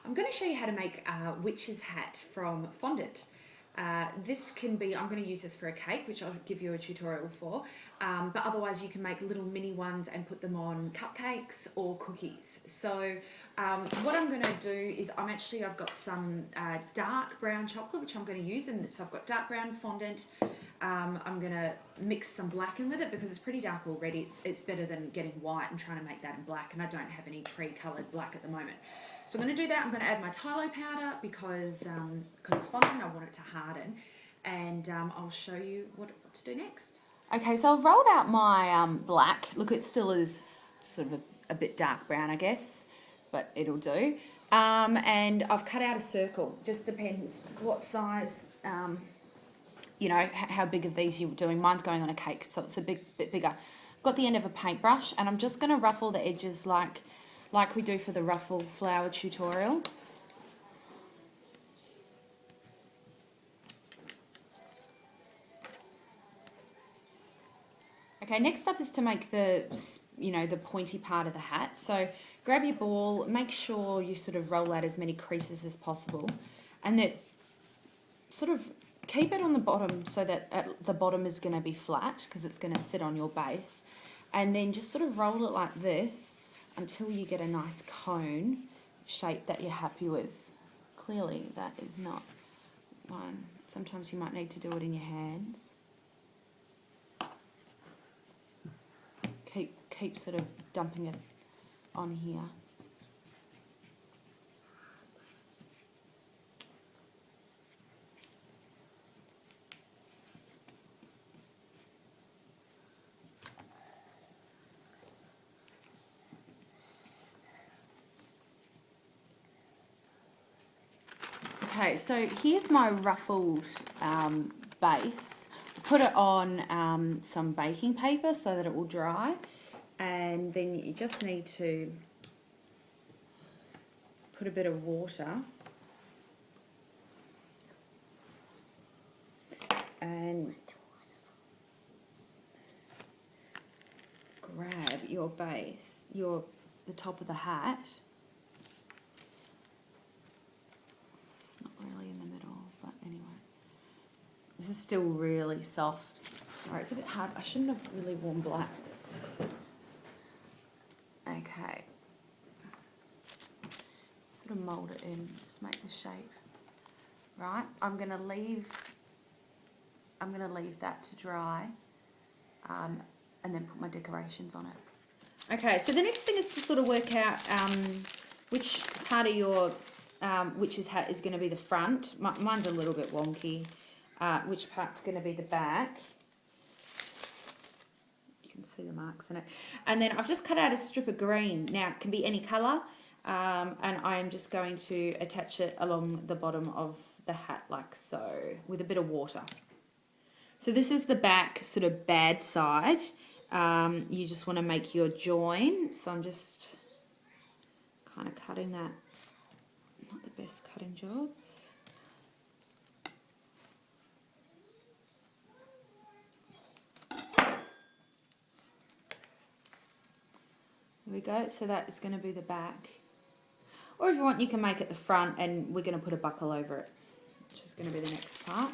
I'm going to show you how to make a witch's hat from fondant. This can be, I'm going to use this for a cake, which I'll give you a tutorial for, but otherwise you can make little mini ones and put them on cupcakes or cookies. So what I'm going to do is I've got some dark brown chocolate, which I'm going to use, and so I've got dark brown fondant. I'm going to mix some black in with it because it's pretty dark already. It's better than getting white and trying to make that in black, and I don't have any pre-coloured black at the moment. So I'm going to do that. I'm going to add my Tylo powder because it's fondant and I want it to harden, and I'll show you what to do next. Okay, so I've rolled out my black. Look, it still is sort of a bit dark brown, I guess, but it'll do. And I've cut out a circle. Just depends what size, you know, how big of these you're doing. Mine's going on a cake, so it's a bit bigger. I've got the end of a paintbrush, and I'm just going to ruffle the edges like we do for the ruffle flower tutorial. Okay, next up is to make the pointy part of the hat. So grab your ball, make sure you sort of roll out as many creases as possible, and that sort of keep it on the bottom so that at the bottom is going to be flat because it's going to sit on your base, and then just sort of roll it like this until you get a nice cone shape that you're happy with. Clearly that is not one. Sometimes you might need to do it in your hands. Keep sort of dumping it on here. Okay, so here's my ruffled base. Put it on some baking paper so that it will dry, and then you just need to put a bit of water and grab your base, the top of the hat. It's not really in the middle, but anyway. This is still really soft. Sorry, it's a bit hard. I shouldn't have really worn black. Okay. Sort of mould it in, just make the shape. Right, I'm gonna leave that to dry, and then put my decorations on it. Okay, so the next thing is to sort of work out which part of your witch's hat is going to be the front. Mine's a little bit wonky. Which part's going to be the back. You can see the marks in it. And then I've just cut out a strip of green. Now, it can be any colour, and I am just going to attach it along the bottom of the hat like so, with a bit of water. So this is the back sort of bad side. You just want to make your join. So I'm just kind of cutting that. Not the best cutting job. There we go, so that is going to be the back. Or if you want, you can make it the front, and we're going to put a buckle over it, which is going to be the next part.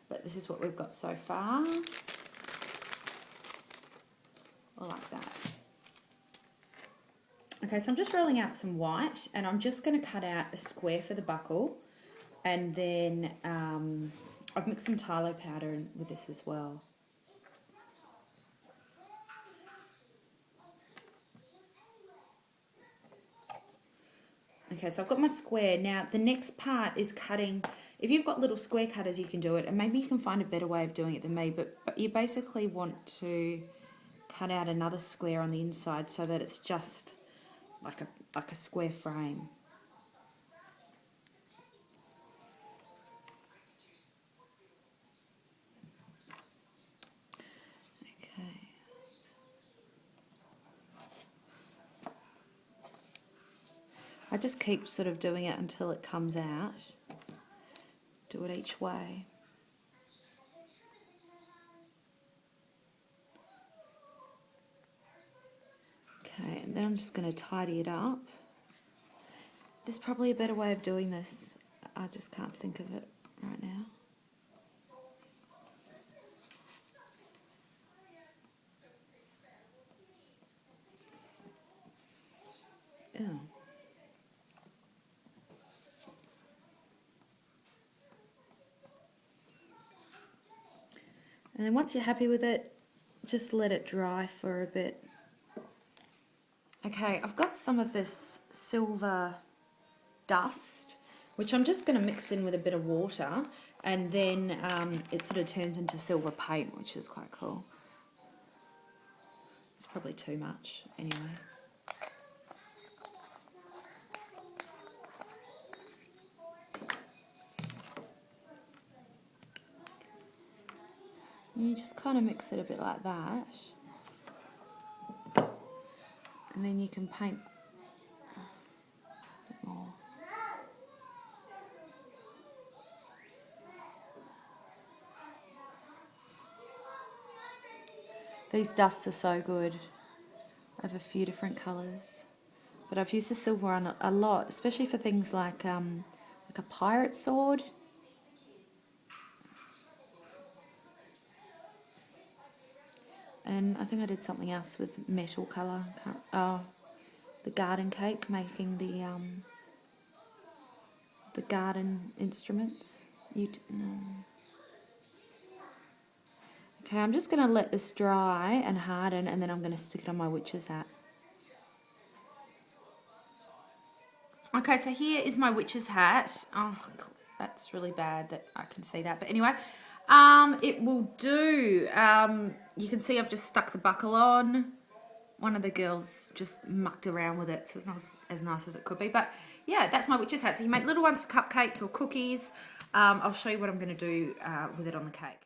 But this is what we've got so far. Like that. Okay, so I'm just rolling out some white, and I'm just going to cut out a square for the buckle, and then I've mixed some Tylo powder in with this as well. Okay, so I've got my square. Now, the next part is cutting. If you've got little square cutters, you can do it, and maybe you can find a better way of doing it than me, but you basically want to cut out another square on the inside so that it's just like a square frame. Okay. I just keep sort of doing it until it comes out. Do it each way. Okay, and then I'm just going to tidy it up. There's probably a better way of doing this. I just can't think of it right now. Oh. And then once you're happy with it, just let it dry for a bit. Okay, I've got some of this silver dust, which I'm just going to mix in with a bit of water, and then it sort of turns into silver paint, which is quite cool. It's probably too much anyway. And you just kind of mix it a bit like that, and then you can paint a bit more. These dusts are so good. I have a few different colours, but I've used the silver on a lot, especially for things like a pirate sword. And I think I did something else with metal colour. Oh, the garden cake, making the garden instruments. Okay, I'm just going to let this dry and harden, and then I'm going to stick it on my witch's hat. Okay, so here is my witch's hat. Oh, that's really bad that I can see that. But anyway, it will do. You can see I've just stuck the buckle on. One of the girls just mucked around with it, so it's not as nice as it could be. But yeah, that's my witch's hat. So you make little ones for cupcakes or cookies. I'll show you what I'm going to do with it on the cake.